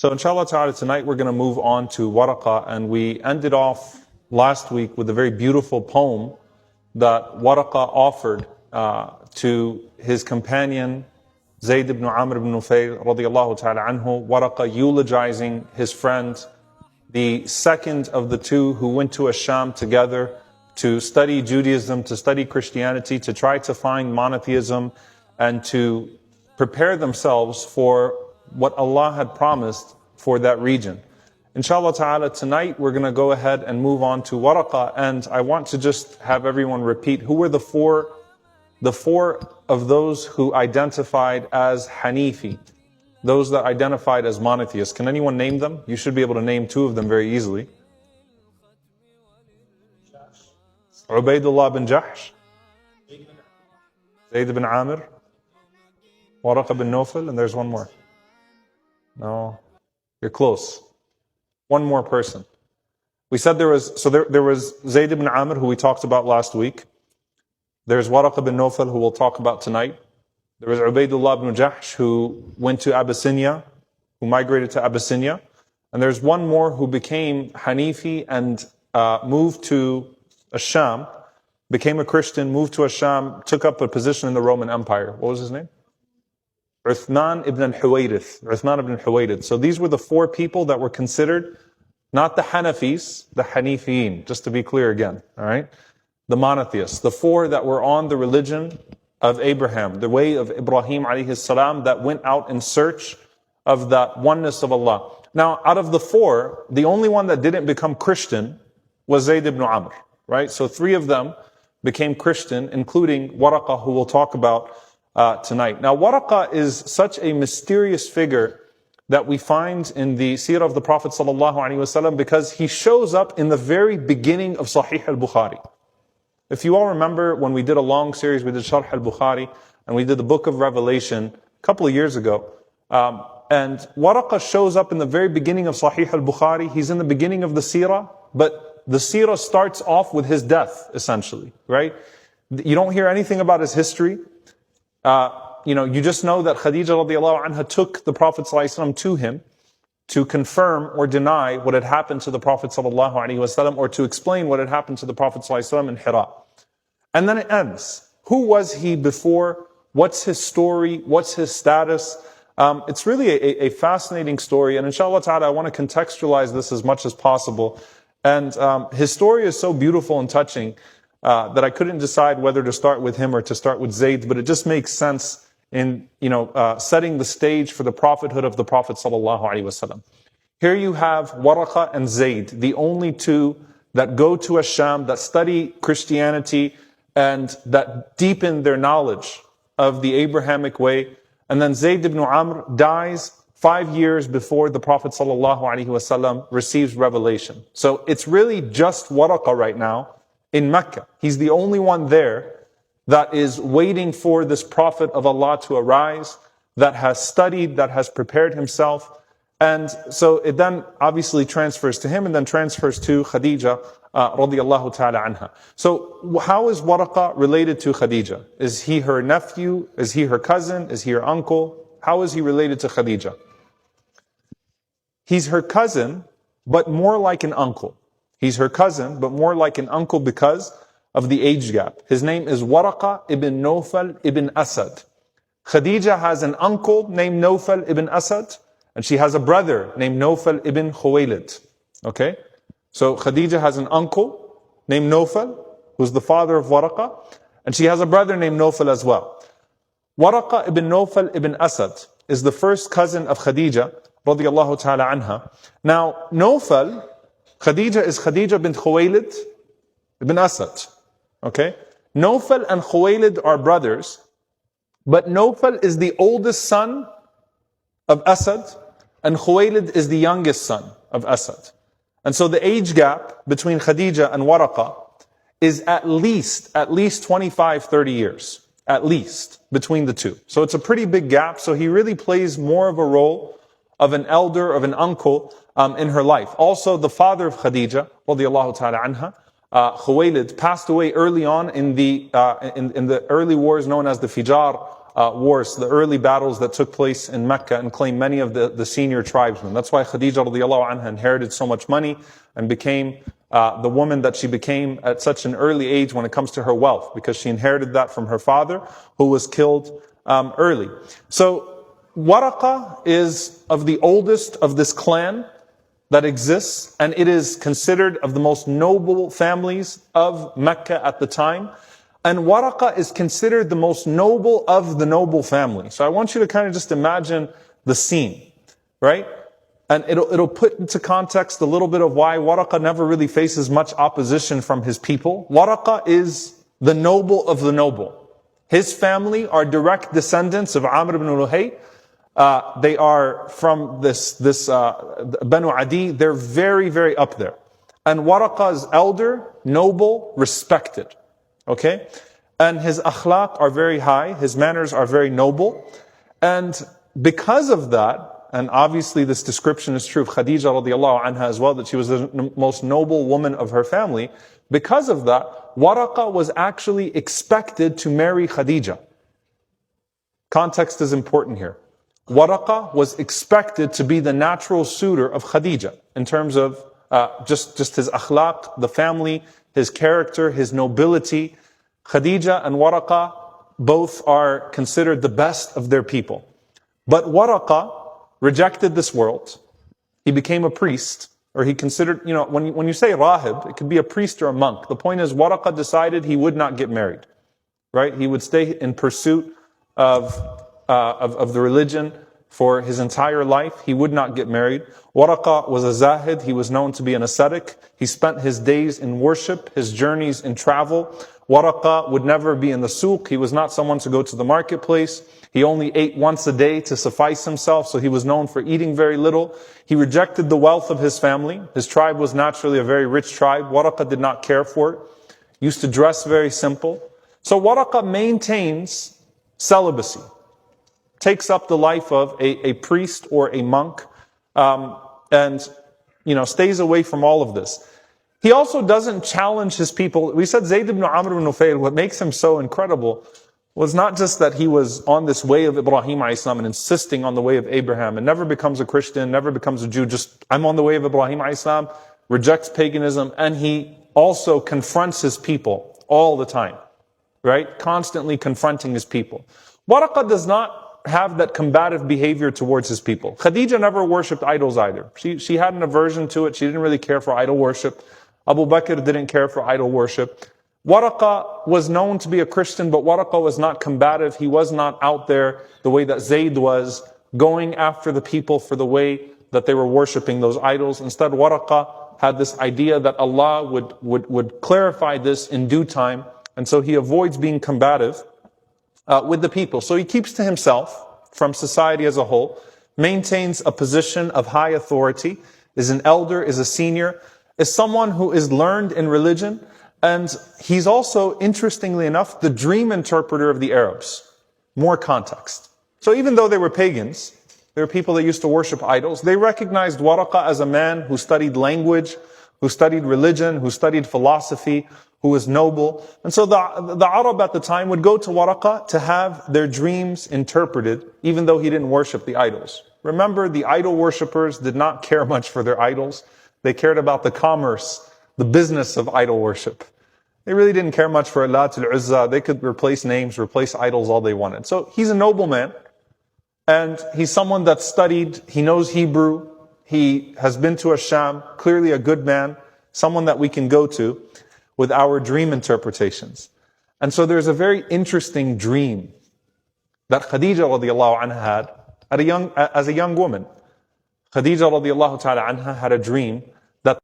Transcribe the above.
So inshallah ta'ala, tonight we're going to move on to Waraqa, and we ended off last week with a very beautiful poem that Waraqa offered to his companion Zayd ibn Amr ibn Nufayl radiyallahu ta'ala anhu. Waraqa eulogizing his friend, the second of the two who went to Asham together to study Judaism, to study Christianity, to try to find monotheism, and to prepare themselves for what Allah had promised for that region. Inshallah ta'ala, tonight we're going to go ahead and move on to Waraqa, and I want to just have everyone repeat who were the four of those who identified as Hanifi, those that identified as monotheists. Can anyone name them? You should be able to name two of them very easily. Ubaidullah bin Jahsh, Zayd bin Amr, Waraqa bin Nawfal, and there's one more. No, you're close. One more person. We said there was Zayd ibn Amr, who we talked about last week. There's Waraqa bin Nawfal, who we'll talk about tonight. There was Ubaidullah ibn Jahsh, who went to Abyssinia, who migrated to Abyssinia. And there's one more who became Hanifi and moved to Asham, became a Christian, moved to Asham, took up a position in the Roman Empire. What was his name? Uthman ibn Huwaydith. So these were the four people that were considered not the Hanafis, the Hanifiyin, just to be clear again, all right? The monotheists, the four that were on the religion of Abraham, the way of Ibrahim alayhi salam, that went out in search of that oneness of Allah. Now, out of the four, the only one that didn't become Christian was Zayd ibn Amr, right? So three of them became Christian, including Waraqa, who we'll talk about tonight. Now, Waraqa is such a mysterious figure that we find in the seerah of the Prophet ﷺ because he shows up in the very beginning of Sahih al-Bukhari. If you all remember when we did a long series, we did Sharh al-Bukhari, and we did the book of Revelation a couple of years ago. And Waraqa shows up in the very beginning of Sahih al-Bukhari. He's in the beginning of the seerah, but the seerah starts off with his death, essentially, right? You don't hear anything about his history. You just know that Khadija radiallahu anha took the Prophet ﷺ to him to confirm or deny what had happened to the Prophet ﷺ, or to explain what had happened to the Prophet ﷺ in Hira. And then it ends. Who was he before? What's his story? What's his status? It's really a fascinating story, and inshallah ta'ala, I want to contextualize this as much as possible. And his story is so beautiful and touching that I couldn't decide whether to start with him or to start with Zayd, but it just makes sense in setting the stage for the prophethood of the Prophet ﷺ. Here you have Waraqa and Zayd, the only two that go to Asham, that study Christianity, and that deepen their knowledge of the Abrahamic way. And then Zayd ibn Amr dies 5 years before the Prophet ﷺ receives revelation. So it's really just Waraqa right now in Mecca. He's the only one there that is waiting for this Prophet of Allah to arise, that has studied, that has prepared himself. And so it then obviously transfers to him and then transfers to Khadija radiyallahu ta'ala anha. So how is Waraqa related to Khadija? Is he her nephew? Is he her cousin? Is he her uncle? How is he related to Khadija? He's her cousin, but more like an uncle. He's her cousin, but more like an uncle because of the age gap. His name is Waraqa ibn Nawfal ibn Asad. Khadija has an uncle named Nawfal ibn Asad, and she has a brother named Nawfal ibn Khuwaylid. Okay? So Khadija has an uncle named Nawfal, who's the father of Waraqa, and she has a brother named Nawfal as well. Waraqa ibn Nawfal ibn Asad is the first cousin of Khadija radiyallahu ta'ala anha. Now, Nawfal, Khadija is Khadija bint Khuwaylid ibn Asad. Okay? Nawfal and Khuwaylid are brothers, but Nawfal is the oldest son of Asad, and Khuwaylid is the youngest son of Asad. And so the age gap between Khadija and Waraqa is at least 25, 30 years. At least, between the two. So it's a pretty big gap, so he really plays more of a role of an elder, of an uncle in her life. Also, the father of Khadija, radiyallahu ta'ala anha, Khuwaylid, passed away early on in the early wars known as the Fijar wars, the early battles that took place in Mecca, and claimed many of the senior tribesmen. That's why Khadija radiallahu anha inherited so much money and became the woman that she became at such an early age when it comes to her wealth, because she inherited that from her father, who was killed early. So Waraqa is of the oldest of this clan that exists, and it is considered of the most noble families of Mecca at the time. And Waraqa is considered the most noble of the noble family. So I want you to kind of just imagine the scene, right? And it'll put into context a little bit of why Waraqa never really faces much opposition from his people. Waraqa is the noble of the noble. His family are direct descendants of Amr ibn Luhay. They are from this Banu Adi. They're very, very up there. And Waraqa is elder, noble, respected. Okay? And his akhlaq are very high. His manners are very noble. And because of that, and obviously this description is true of Khadija radiallahu anha as well, that she was the most noble woman of her family. Because of that, Waraqa was actually expected to marry Khadija. Context is important here. Waraqa was expected to be the natural suitor of Khadija in terms of just his akhlaq, the family, his character, his nobility. Khadija and Waraqa both are considered the best of their people. But Waraqa rejected this world. He became a priest, or he considered, when you say rahib, it could be a priest or a monk. The point is, Waraqa decided he would not get married, right? He would stay in pursuit of the religion for his entire life. He would not get married. Waraqa was a zahid. He was known to be an ascetic. He spent his days in worship, his journeys in travel. Waraqa would never be in the souk. He was not someone to go to the marketplace. He only ate once a day to suffice himself, so he was known for eating very little. He rejected the wealth of his family. His tribe was naturally a very rich tribe. Waraqa did not care for it. Used to dress very simple. So Waraqa maintains celibacy, takes up the life of a priest or a monk, and stays away from all of this. He also doesn't challenge his people. We said Zayd ibn Amr ibn Nufayl, what makes him so incredible was not just that he was on this way of Ibrahim a.s. and insisting on the way of Abraham and never becomes a Christian, never becomes a Jew, just I'm on the way of Ibrahim a.s., rejects paganism, and he also confronts his people all the time, right? Constantly confronting his people. Waraqa does not have that combative behavior towards his people. Khadija never worshipped idols either. She had an aversion to it. She didn't really care for idol worship. Abu Bakr didn't care for idol worship. Waraqa was known to be a Christian, but Waraqa was not combative. He was not out there the way that Zayd was, going after the people for the way that they were worshipping those idols. Instead, Waraqa had this idea that Allah would clarify this in due time, and so he avoids being combative with the people. So he keeps to himself from society as a whole, maintains a position of high authority, is an elder, is a senior, is someone who is learned in religion, and he's also, interestingly enough, the dream interpreter of the Arabs. More context. So even though they were pagans, they were people that used to worship idols, they recognized Waraqa as a man who studied language, who studied religion, who studied philosophy, who was noble. And so the Arab at the time would go to Waraqa to have their dreams interpreted, even though he didn't worship the idols. Remember, the idol worshippers did not care much for their idols. They cared about the commerce, the business of idol worship. They really didn't care much for Lat al-Uzza. They could replace names, replace idols all they wanted. So he's a noble man. And he's someone that studied, he knows Hebrew, he has been to Asham, clearly a good man, someone that we can go to with our dream interpretations. And so there's a very interesting dream that Khadija radiallahu anha had as a young woman. Khadija radiallahu ta'ala anha had a dream